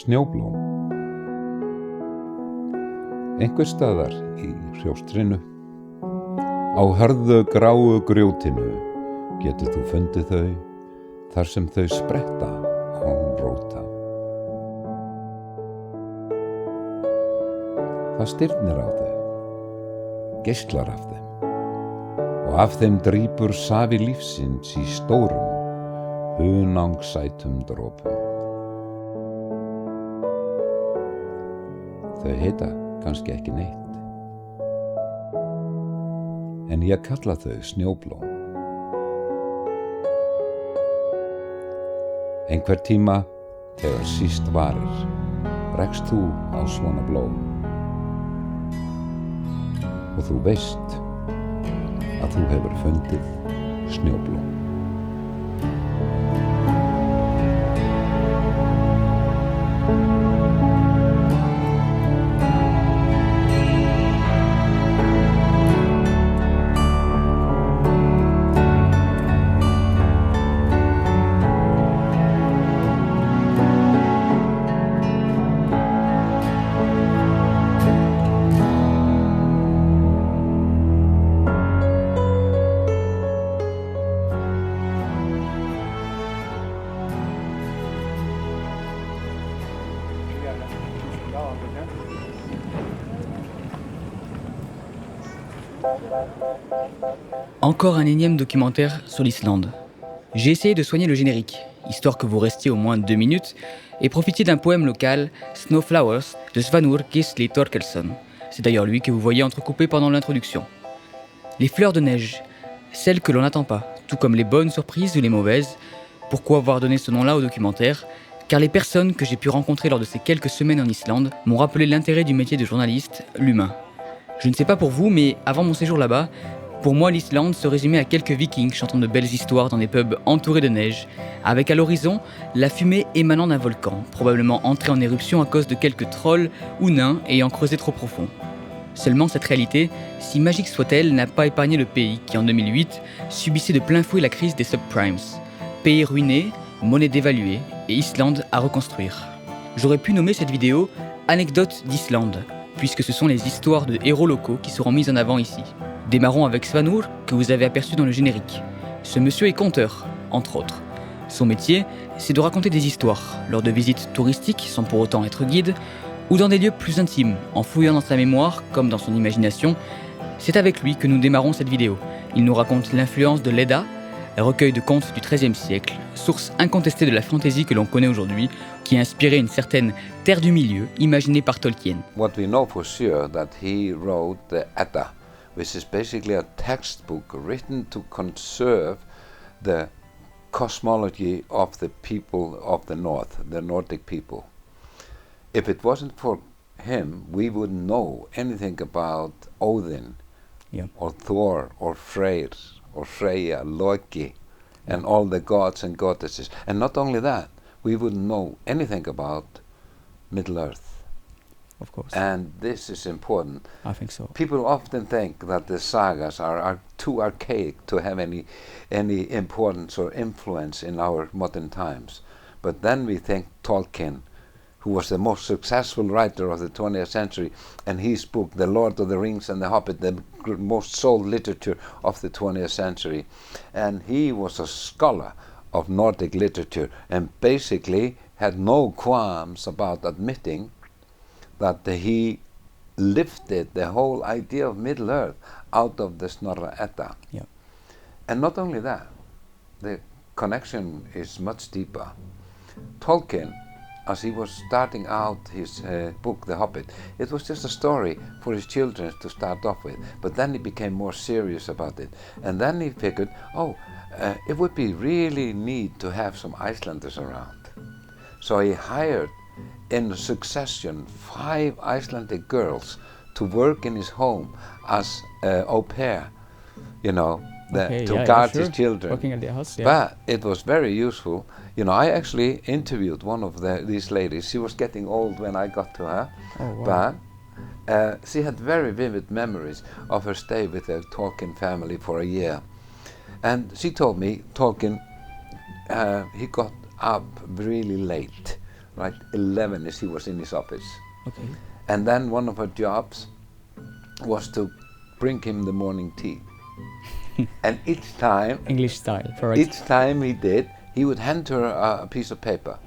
snjóblóm. Einhvers staðar í hrjóstrinu, á hörðu gráu grjótinu, getur þú fundið þau, þar sem þau spretta án róta. Það stirnir á þau, geislar af þeim, og af þeim drýpur safi lífsins í stórum, hunangsætum dropum. Þau heita kannski ekki neitt, en ég kalla þau snjóblóm. Einhver tíma, þegar síst varir, rekst þú á svona blóm. Og þú veist að þú hefur fundið snjóblóm. Encore un énième documentaire sur l'Islande. J'ai essayé de soigner le générique, histoire que vous restiez au moins 2 minutes et profitiez d'un poème local, Snowflowers, de Svanur Gisli Thorkelsson. C'est d'ailleurs lui que vous voyez entrecoupé pendant l'introduction. Les fleurs de neige, celles que l'on n'attend pas, tout comme les bonnes surprises ou les mauvaises. Pourquoi avoir donné ce nom-là au documentaire ? Car les personnes que j'ai pu rencontrer lors de ces quelques semaines en Islande m'ont rappelé l'intérêt du métier de journaliste, l'humain. Je ne sais pas pour vous, mais avant mon séjour là-bas, pour moi l'Islande se résumait à quelques vikings chantant de belles histoires dans des pubs entourés de neige, avec à l'horizon la fumée émanant d'un volcan, probablement entré en éruption à cause de quelques trolls ou nains ayant creusé trop profond. Seulement cette réalité, si magique soit-elle, n'a pas épargné le pays qui en 2008 subissait de plein fouet la crise des subprimes. Pays ruiné, monnaie dévaluée et Islande à reconstruire. J'aurais pu nommer cette vidéo « Anecdotes d'Islande », puisque ce sont les histoires de héros locaux qui seront mises en avant ici. Démarrons avec Svanur, que vous avez aperçu dans le générique. Ce monsieur est conteur, entre autres. Son métier, c'est de raconter des histoires, lors de visites touristiques, sans pour autant être guide, ou dans des lieux plus intimes, en fouillant dans sa mémoire, comme dans son imagination. C'est avec lui que nous démarrons cette vidéo. Il nous raconte l'influence de l'Edda, un recueil de contes du XIIIe siècle, source incontestée de la fantaisie que l'on connaît aujourd'hui, qui a inspiré une certaine Terre du Milieu, imaginée par Tolkien. What we know for sure that he wrote the Edda, which is basically a textbook written to conserve the cosmology of the people of the north, the Nordic people. If it wasn't for him, we wouldn't know anything about Odin, or Thor, or Freyr, or Freya, Loki, and all the gods and goddesses. And not only that, we wouldn't know anything about Middle Earth. Of course. And this is important. I think so. People often think that the sagas are too archaic to have any importance or influence in our modern times. But then we think Tolkien, who was the most successful writer of the 20th century, and his book, The Lord of the Rings and the Hobbit, the most sold literature of the 20th century. And he was a scholar of Nordic literature and basically had no qualms about admitting that he lifted the whole idea of Middle Earth out of the Snorra Edda. Yeah. And not only that, the connection is much deeper. Tolkien, as he was starting out his book, The Hobbit, it was just a story for his children to start off with, but then he became more serious about it. And then he figured, it would be really neat to have some Icelanders around. So he hired in succession 5 Icelandic girls to work in his home as au pair, to guard his children. Working at the house, But it was very useful. I actually interviewed one of these ladies. She was getting old when I got to her, but she had very vivid memories of her stay with the Tolkien family for a year. And she told me, Tolkien, he got up really late, right? 11 as he was in his office. Okay. And then one of her jobs was to bring him the morning tea. And each time, English style, correct. each time he did, he would hand her a piece of paper.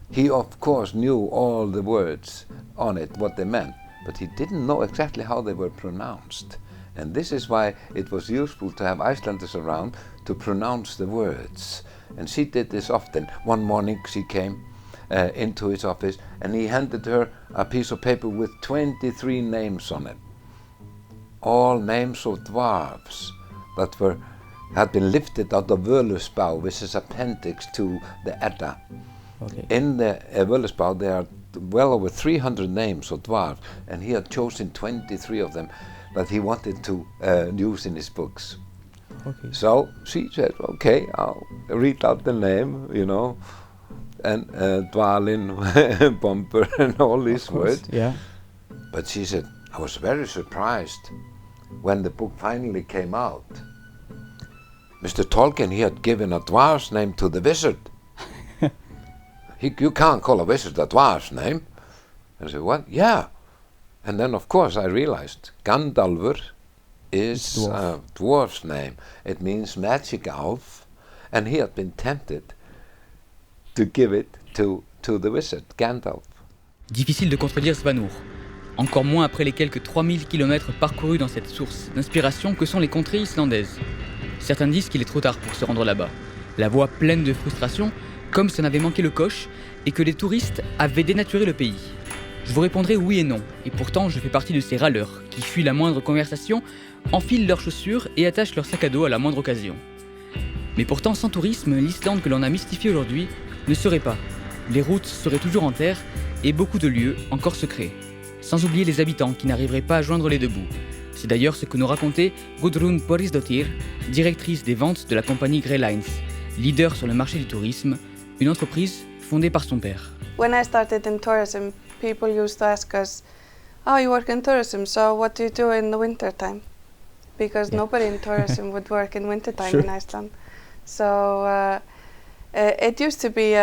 He of course knew all the words on it, what they meant, but he didn't know exactly how they were pronounced. And this is why it was useful to have Icelanders around to pronounce the words. And she did this often. One morning she came into his office and he handed her a piece of paper with 23 names on it. All names of dwarves that had been lifted out of Völuspá, which is appendix to the Edda. Okay. In the Völuspá there are well over 300 names of dwarves, and he had chosen 23 of them that he wanted to use in his books. Okay. So she said, okay, I'll read out the name, you know, and Dvalin, Bumper, and all these words. Yeah. But she said, I was very surprised when the book finally came out. Mr. Tolkien, he had given a dwarf's name to the wizard. You can't call a wizard a dwarf's name. I said, what? Yeah. And then, of course, I realized Gandalfur is a dwarf's name. It means magic elf. And he had been tempted to give it to the wizard, Gandalf. Difficile de contredire Svanur. Encore moins après les quelques 3000 km parcourus dans cette source d'inspiration que sont les contrées islandaises. Certains disent qu'il est trop tard pour se rendre là-bas. La voix pleine de frustration, comme si on avait manqué le coche et que les touristes avaient dénaturé le pays. Je vous répondrai oui et non, et pourtant je fais partie de ces râleurs qui fuient la moindre conversation, enfilent leurs chaussures et attachent leur sac à dos à la moindre occasion. Mais pourtant, sans tourisme, l'Islande que l'on a mystifiée aujourd'hui ne serait pas. Les routes seraient toujours en terre et beaucoup de lieux encore secrets. Sans oublier les habitants qui n'arriveraient pas à joindre les deux bouts. C'est d'ailleurs ce que nous racontait Gudrun Borisdottir, directrice des ventes de la compagnie Grey Lines, leader sur le marché du tourisme, une entreprise fondée par son père. When I started in tourism, people used to ask us, "Oh, you work in tourism, so what do you do in the winter time?" Because nobody in tourism would work in winter time in Iceland. So it used to be,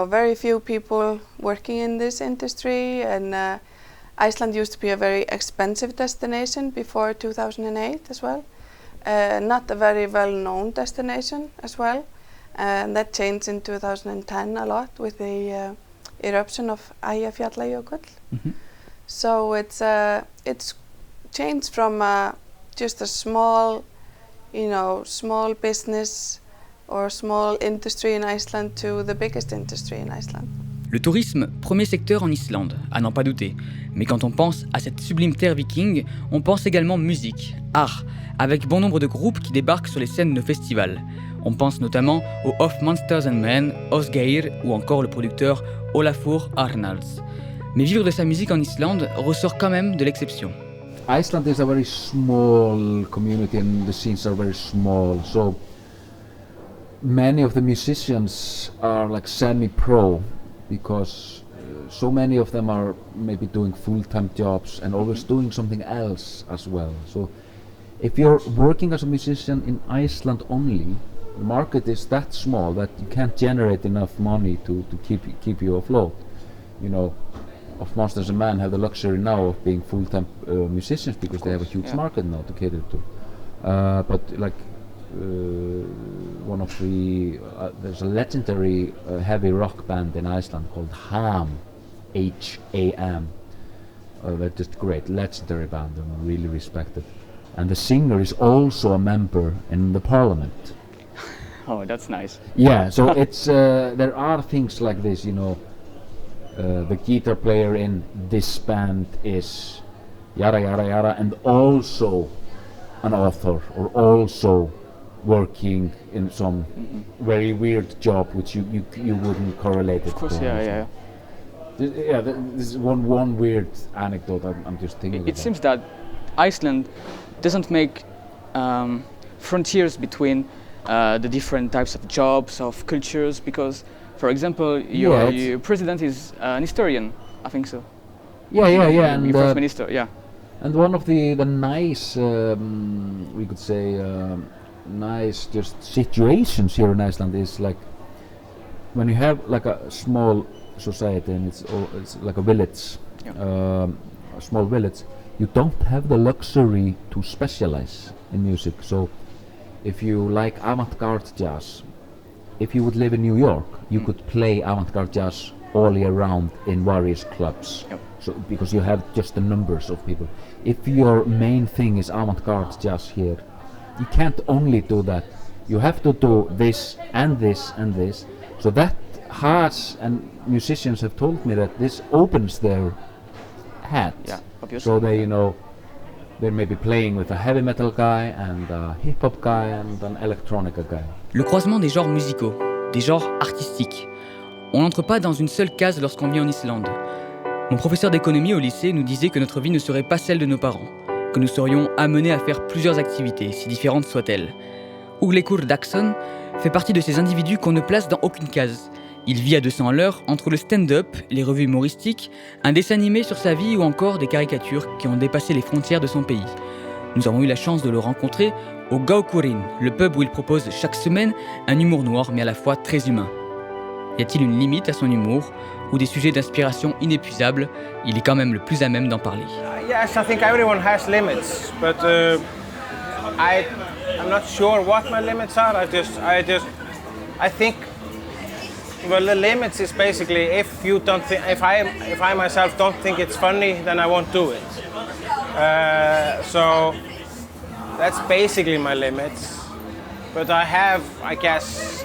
very few people working in this industry, and Iceland used to be a very expensive destination before 2008 as well. Not a very well-known destination as well. And that changed in 2010 a lot with the eruption of Eyjafjallajökull. Mhm. So it's changed from just a small business or small industry in Iceland to the biggest industry in Iceland. Le tourisme, premier secteur en Islande, à n'en pas douter. Mais quand on pense à cette sublime terre viking, on pense également musique, art, avec bon nombre de groupes qui débarquent sur les scènes de festivals. On pense notamment aux Of Monsters and Men, Osgeir ou encore le producteur Olafur Arnalds. Mais vivre de sa musique en Islande ressort quand même de l'exception. Iceland is a very small community and the scenes are very small, so many of the musicians are like semi-pro because so many of them are maybe doing full-time jobs and always doing something else as well. So if you're working as a musician in Iceland only, the market is that small that you can't generate enough money to keep you afloat. You know, Of Monsters and Men have the luxury now of being full-time musicians because they have a huge market now to cater to. But like one of the there's a legendary heavy rock band in Iceland called Ham, H-A-M. They're just great, legendary band and really respected. And the singer is also a member in the parliament. Oh, that's nice. Yeah, so it's there are things like this, you know. The guitar player in this band is yada yada yada, and also an author, or also working in some very weird job which you wouldn't correlate it. Of course, to. yeah. This is one weird anecdote I'm just thinking about. It seems that Iceland doesn't make frontiers between the different types of jobs, of cultures, because, for example, your president is an historian, I think so. Yeah, and your first minister, yeah. And one of the nice, we could say, nice just situations here in Iceland is like when you have like a small society and it's like a village, a small village, you don't have the luxury to specialize in music. So if you like avant-garde jazz, if you would live in New York, you could play avant-garde jazz all year round in various clubs. So because you have just the numbers of people. If your main thing is avant-garde jazz here, you can't only do that. You have to do this and this and this. So that has, and musicians have told me that this opens their hat. So they, you know, they may be playing with a heavy metal guy and a hip-hop guy and an electronica guy. Le croisement des genres musicaux, des genres artistiques. On n'entre pas dans une seule case lorsqu'on vit en Islande. Mon professeur d'économie au lycée nous disait que notre vie ne serait pas celle de nos parents, que nous serions amenés à faire plusieurs activités, si différentes soient-elles. Ugleikur Dagsson fait partie de ces individus qu'on ne place dans aucune case. Il vit à 200 à l'heure entre le stand-up, les revues humoristiques, un dessin animé sur sa vie ou encore des caricatures qui ont dépassé les frontières de son pays. Nous avons eu la chance de le rencontrer au Gaukurin, le pub où il propose chaque semaine un humour noir mais à la fois très humain. Y a-t-il une limite à son humour ou des sujets d'inspiration inépuisables? Il est quand même le plus à même d'en parler. Yes, I think everyone has limits, but I'm not sure what my limits are. I think, well, the limits is basically if I myself don't think it's funny, then I won't do it. So that's basically my limits. But I have, I guess,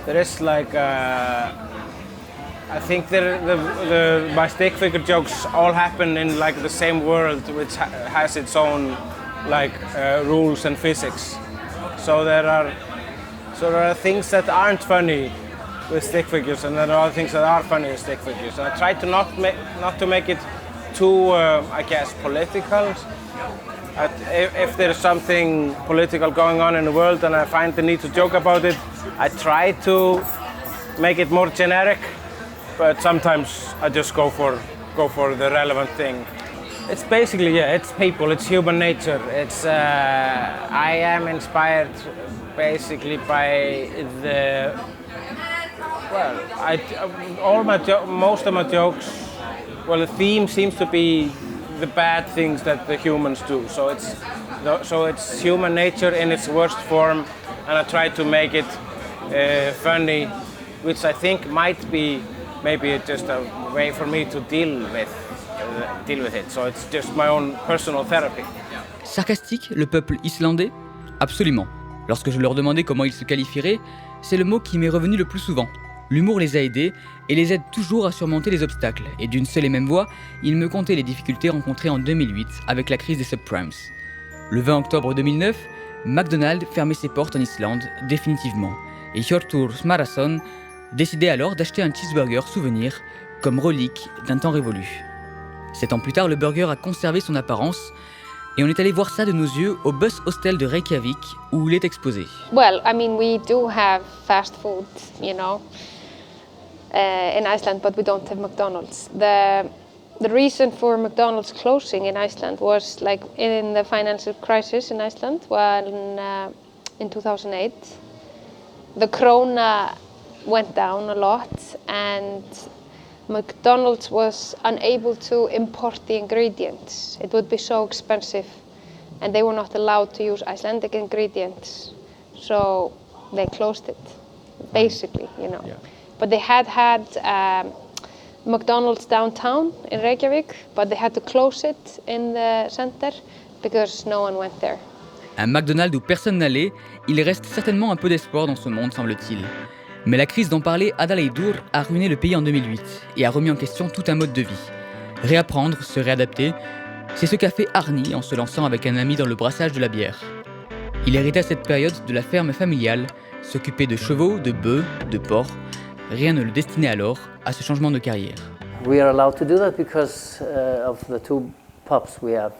there is like, I think my stick figure jokes all happen in like the same world, which has its own like rules and physics. So there are things that aren't funny with stick figures, and there are things that are funny with stick figures. And I try to not to make it too, I guess, political. If there's something political going on in the world and I find the need to joke about it, I try to make it more generic. But sometimes I just go for the relevant thing. It's basically, it's people, it's human nature. It's I am inspired basically by most of my jokes. Well, the theme seems to be the bad things that the humans do. So it's human nature in its worst form, and I try to make it funny, which I think might be maybe just a way for me to deal with it. So it's just my own personal therapy. Sarcastique, le peuple islandais? Absolument. Lorsque je leur demandais comment ils se qualifieraient, c'est le mot qui m'est revenu le plus souvent. L'humour les a aidés et les aide toujours à surmonter les obstacles. Et d'une seule et même voix, ils me contaient les difficultés rencontrées en 2008 avec la crise des subprimes. Le 20 octobre 2009, McDonald's fermait ses portes en Islande définitivement. Et Hjörtur Smárason décidait alors d'acheter un cheeseburger souvenir comme relique d'un temps révolu. 7 ans plus tard, le burger a conservé son apparence et on est allé voir ça de nos yeux au bus hostel de Reykjavik où il est exposé. Well, I mean, we do have fast food, you know, in Iceland, but we don't have McDonald's. The reason for McDonald's closing in Iceland was like in the financial crisis in Iceland when in 2008 the krona went down a lot and McDonald's was unable to import the ingredients. It would be so expensive and they were not allowed to use Icelandic ingredients. So they closed it, basically, you know. Yeah. But they had McDonald's downtown in Reykjavik, but they had to close it in the center because no one went there. Un McDonald's où personne n'allait, il reste certainement un peu d'espoir dans ce monde, semble-t-il. Mais la crise dont parlait Adaleidur a ruiné le pays en 2008 et a remis en question tout un mode de vie. Réapprendre, se réadapter, c'est ce qu'a fait Arni en se lançant avec un ami dans le brassage de la bière. Il héritait à cette période de la ferme familiale, s'occuper de chevaux, de bœufs, de porcs. Rien ne le destinait alors à ce changement de carrière. We are allowed to do that because of the 2 pups we have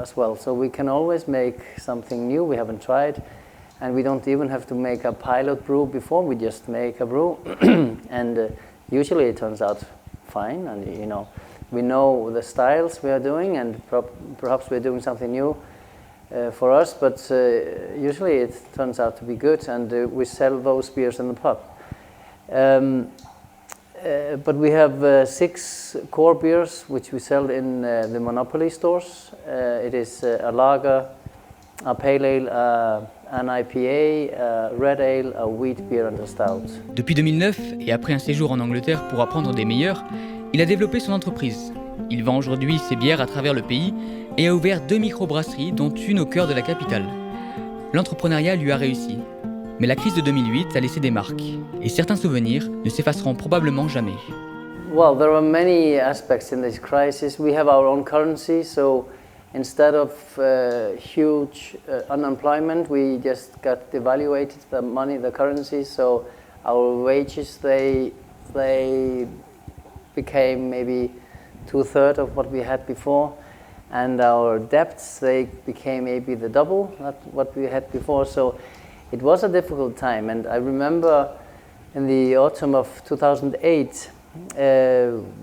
as well. So we can always make something new we haven't tried. And we don't even have to make a pilot brew before, we just make a brew. And usually it turns out fine. And you know, we know the styles we are doing and perhaps we're doing something new. for us, but usually it turns out to be good, and we sell those beers in the pub. But we have 6 core beers which we sell in the monopoly stores. It is a lager, a pale ale, an IPA, a red ale, a wheat beer and a stout. Depuis 2009, et après un séjour en Angleterre pour apprendre des meilleurs, il a développé son entreprise. Il vend aujourd'hui ses bières à travers le pays et a ouvert 2 microbrasseries, dont une au cœur de la capitale. L'entrepreneuriat lui a réussi. Mais la crise de 2008 a laissé des marques, et certains souvenirs ne s'effaceront probablement jamais. Well, there are many aspects in this crisis. We have our own currency, so instead of huge unemployment, we just got devaluated the money, the currency. So our wages they became maybe 2/3 of what we had before, and our debts they became maybe the double of what we had before. So it was a difficult time, and I remember in the autumn of 2008,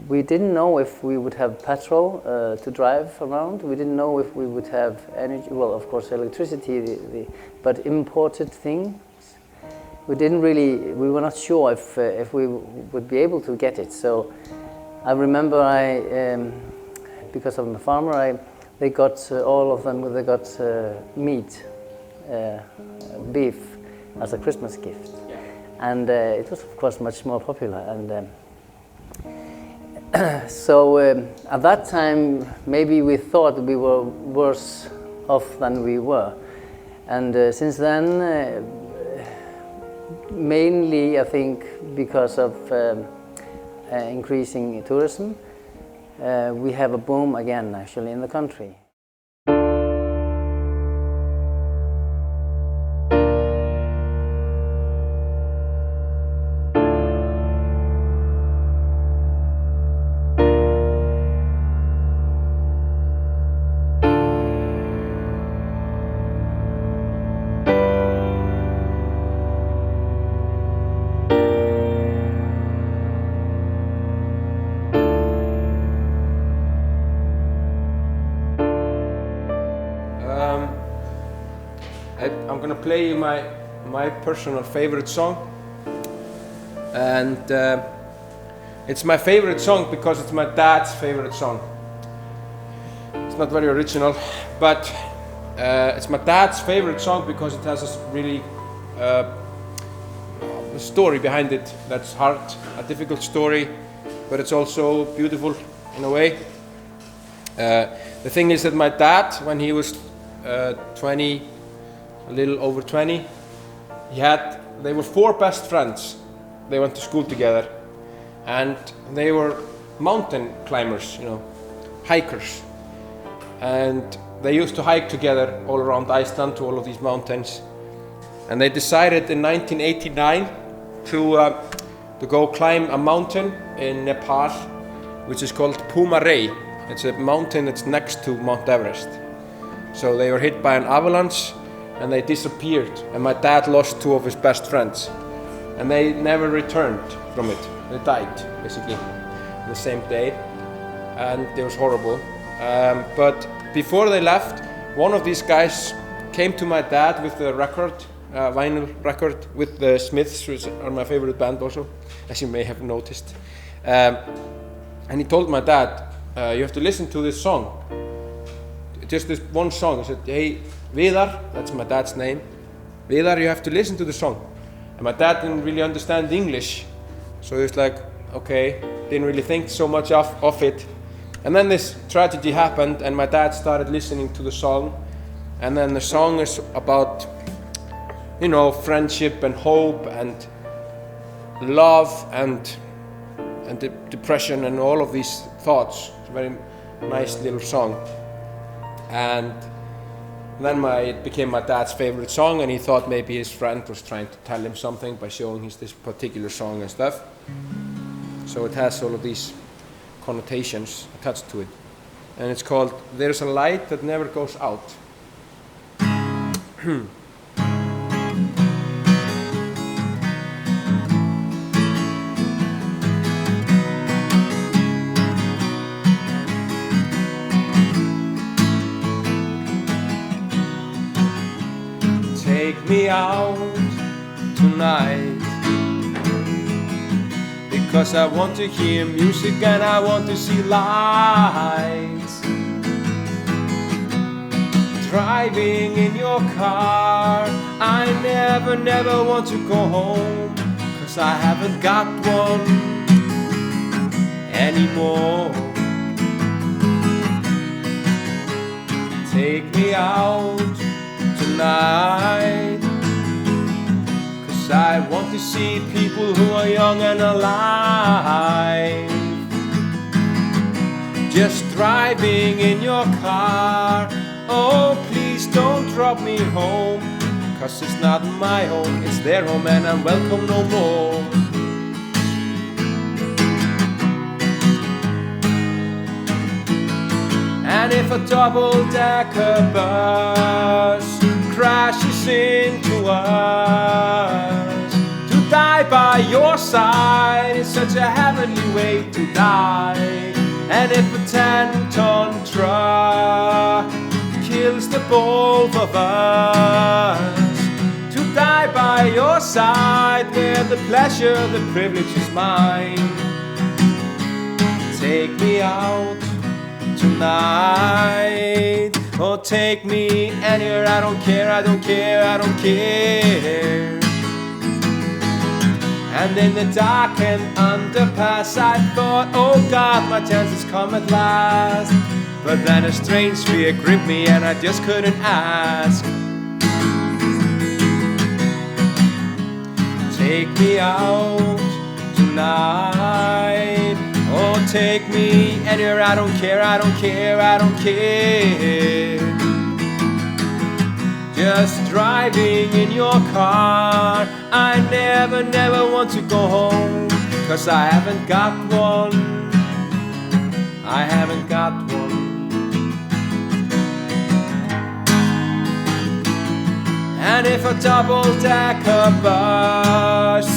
we didn't know if we would have petrol to drive around. We didn't know if we would have energy, well, of course, electricity, but imported things. We were not sure if we would be able to get it. So I remember because I'm a farmer, they got all of them, they got meat. Beef as a Christmas gift, and it was of course much more popular, and so at that time maybe we thought we were worse off than we were, and since then mainly I think because of increasing tourism, we have a boom again actually in the country. I'm gonna play you my personal favorite song, and it's my favorite song because it's my dad's favorite song. It's not very original, but it's my dad's favorite song because it has a really a story behind it that's hard, a difficult story, but it's also beautiful in a way. The thing is that my dad, when he was 20, a little over 20, they were 4 best friends. They went to school together, and they were mountain climbers, hikers. And they used to hike together all around Iceland to all of these mountains. And they decided in 1989 to go climb a mountain in Nepal, which is called Pumarei. It's a mountain that's next to Mount Everest. So they were hit by an avalanche and they disappeared, and my dad lost 2 of his best friends, and they never returned from it. They died basically the same day, and it was horrible. But before they left, one of these guys came to my dad with a record, vinyl record with the Smiths, which are my favorite band also, as you may have noticed. And he told my dad, you have to listen to this song. Just this one song. He said, hey, Vidar, that's my dad's name. Vidar, you have to listen to the song. And my dad didn't really understand English, so he was like, okay, didn't really think so much of it. And then this tragedy happened, and my dad started listening to the song. And then the song is about, friendship and hope and love and depression and all of these thoughts. It's a very nice little song. And then it became my dad's favorite song, and he thought maybe his friend was trying to tell him something by showing this particular song and stuff. So it has all of these connotations attached to it. And it's called There's a Light That Never Goes Out. take me out tonight, because I want to hear music and I want to see lights. Driving in your car, I never want to go home, 'cause I haven't got one anymore. Take me out tonight, 'cause I want to see people who are young and alive. Just driving in your car, oh please don't drop me home, 'cause it's not my home, it's their home and I'm welcome no more. And if a double-decker bus crashes into us, to die by your side is such a heavenly way to die. And if a 10-ton truck kills the both of us, to die by your side, where the pleasure, the privilege is mine. Take me out tonight, oh take me anywhere, I don't care, I don't care, I don't care. And in the dark and underpass I thought, oh God, my chance has come at last. But then a strange fear gripped me and I just couldn't ask. Take me out tonight, oh take me anywhere, I don't care, I don't care, I don't care. Just driving in your car, I never want to go home, 'cause I haven't got one, I haven't got one. And if a double-decker bus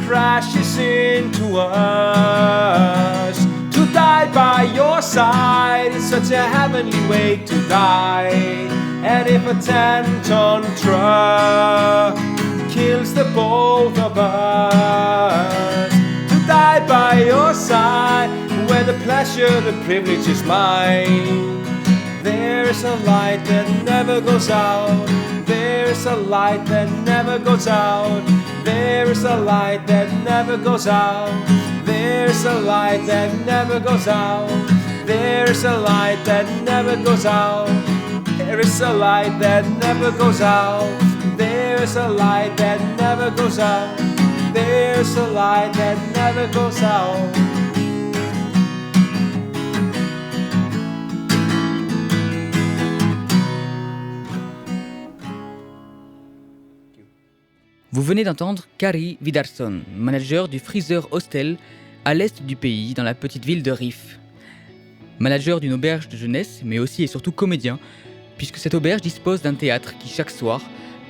crashes into us, to die by your side is such a heavenly way to die. And if a 10-ton truck kills the both of us, to die by your side, where the pleasure, the privilege is mine. There's a light that never goes out, there's a light that never goes out, there's a light that never goes out, there's a light that never goes out, there's a light that never goes out, there is a light that never goes out, there's a light that never goes out, there's a light that never goes out. Vous venez d'entendre Kari Vidarsson, manager du Freezer Hostel à l'est du pays, dans la petite ville de Rif. Manager d'une auberge de jeunesse, mais aussi et surtout comédien, puisque cette auberge dispose d'un théâtre qui, chaque soir,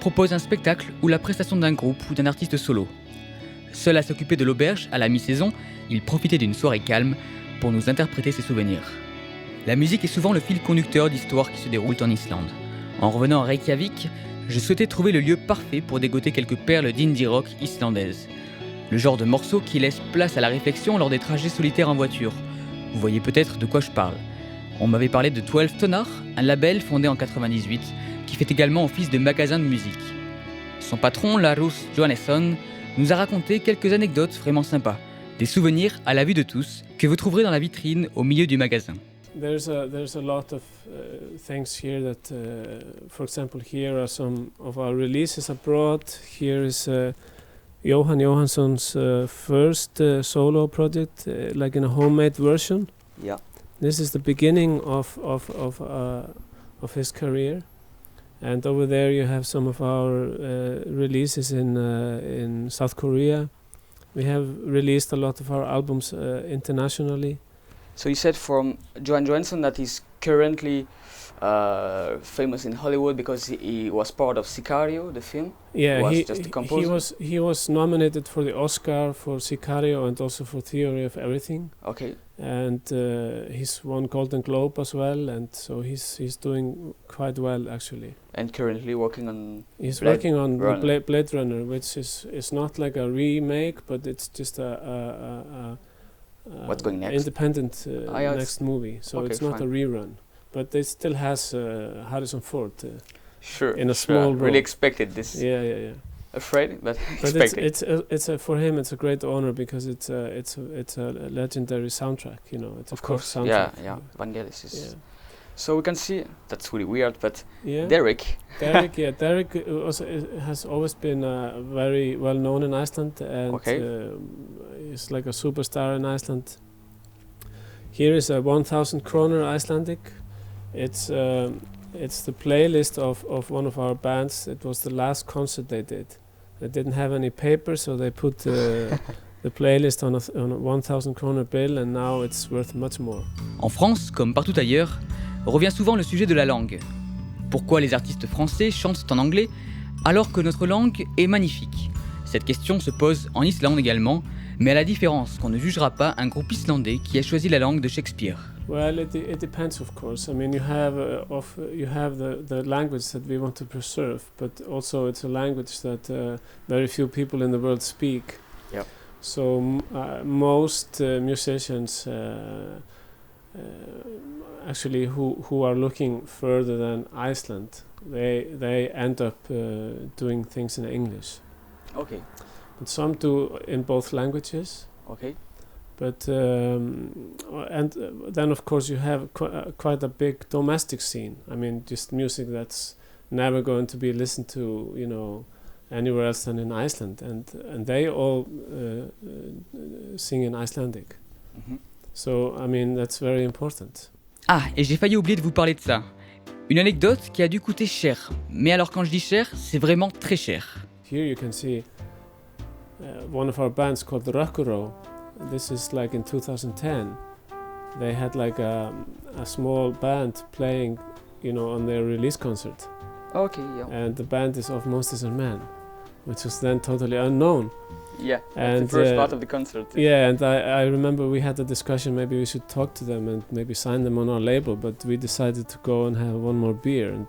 propose un spectacle ou la prestation d'un groupe ou d'un artiste solo. Seul à s'occuper de l'auberge à la mi-saison, il profitait d'une soirée calme pour nous interpréter ses souvenirs. La musique est souvent le fil conducteur d'histoires qui se déroulent en Islande. En revenant à Reykjavik, je souhaitais trouver le lieu parfait pour dégoter quelques perles d'indie rock islandaise. Le genre de morceau qui laisse place à la réflexion lors des trajets solitaires en voiture. Vous voyez peut-être de quoi je parle. On m'avait parlé de 12 Tonar, un label fondé en 98, qui fait également office de magasin de musique. Son patron, Larus Johannesson, nous a raconté quelques anecdotes vraiment sympas, des souvenirs à la vue de tous, que vous trouverez dans la vitrine au milieu du magasin. There's a lot of things here that, for example, here are some of our releases abroad. Here is Jóhann Jóhannsson's first solo project, like in a homemade version. Yeah. This is the beginning of his career, and over there you have some of our releases in South Korea. We have released a lot of our albums internationally. So you said from Jóhann Jóhannsson that he's currently famous in Hollywood because he was part of Sicario, the film. Yeah, he was nominated for the Oscar for Sicario and also for Theory of Everything. Okay. and he's won Golden Globe as well, and so he's doing quite well actually. And currently working on. He's working on Blade Runner, which is not like a remake, but it's just a what's going next? Independent next movie. So okay, it's not fine. a rerun, but it still has Harrison Ford. Sure. In a small role. Really expected this. Yeah. Afraid, but But expected. it's for him it's a great honor because it's a legendary soundtrack. You know, it's of a course. soundtrack. Yeah. Vangelis is. Yeah. So we can see that's really weird, but Yeah. Derek. Derek also has always been very well known in Iceland, and he's like a superstar in Iceland. Here is a 1,000 kroner Icelandic. It's the playlist of one of our bands. It was the last concert they did. They didn't have any paper, so they put the playlist on a 1,000 kroner bill, and now it's worth much more. En France, comme partout ailleurs, revient souvent le sujet de la langue. Pourquoi les artistes français chantent en anglais alors que notre langue est magnifique? Cette question se pose en Islande également, mais à la différence qu'on ne jugera pas un groupe islandais qui a choisi la langue de Shakespeare. Well, it depends, of course. I mean, you have the language that we want to preserve, but also it's a language that very few people in the world speak. Yep. So most musicians, actually, who are looking further than Iceland, they end up doing things in English. Okay. But some do in both languages. Okay. But and then of course you have quite a big domestic scene. I mean, just music that's never going to be listened to, you know, anywhere else than in Iceland, and they all sing in Icelandic. Mm-hmm. So I mean that's very important. Ah, et j'ai failli oublier de vous parler de ça. Une anecdote qui a dû coûter cher. Mais alors quand je dis cher, c'est vraiment très cher. Here you can see one of our bands called Regorge. This is like in 2010. They had like a small band playing, you know, on their release concert. Okay, yeah. And the band is of Monsters and Men, which was then totally unknown. Yeah, and that's the first part of the concert. Yeah, and I remember we had a discussion, maybe we should talk to them and maybe sign them on our label, but we decided to go and have one more beer. And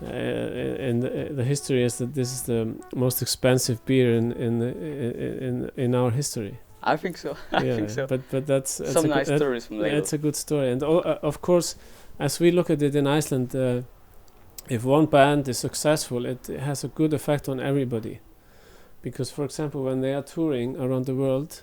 the history is that this is the most expensive beer in our history. I think so. I think so. But that's some nice stories from label. It's a good story, and of course, as we look at it in Iceland, if one band is successful, it has a good effect on everybody. Because, for example, when they are touring around the world,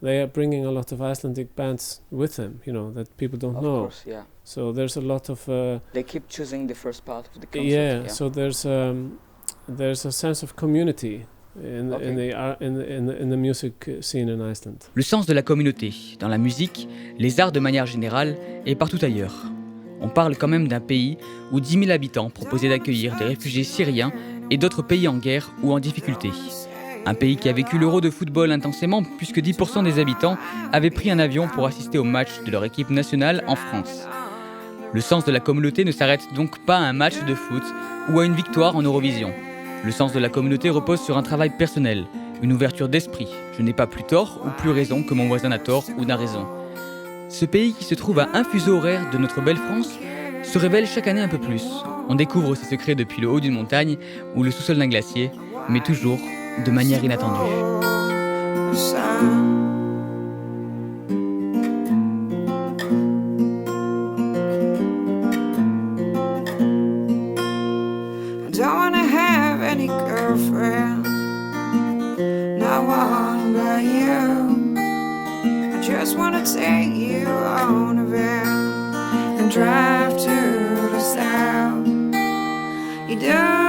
they are bringing a lot of Icelandic bands with them, you know, that people don't know. Of course, yeah. So there's a lot of... they keep choosing the first part of the concert. Yeah, so there's a sense of community in the music scene in Iceland. Le sens de la communauté, dans la musique, les arts de manière générale, et partout ailleurs. On parle quand même d'un pays où 10 000 habitants proposaient d'accueillir des réfugiés syriens et d'autres pays en guerre ou en difficulté. Un pays qui a vécu l'Euro de football intensément puisque 10% des habitants avaient pris un avion pour assister au match de leur équipe nationale en France. Le sens de la communauté ne s'arrête donc pas à un match de foot ou à une victoire en Eurovision. Le sens de la communauté repose sur un travail personnel, une ouverture d'esprit. Je n'ai pas plus tort ou plus raison que mon voisin a tort ou n'a raison. Ce pays qui se trouve à un fuseau horaire de notre belle France se révèle chaque année un peu plus. On découvre ses secrets depuis le haut d'une montagne ou le sous-sol d'un glacier, mais toujours de manière inattendue. I don't wanna have any girlfriend, not one but you. I just wanna take you on a van and drive to the south. You don't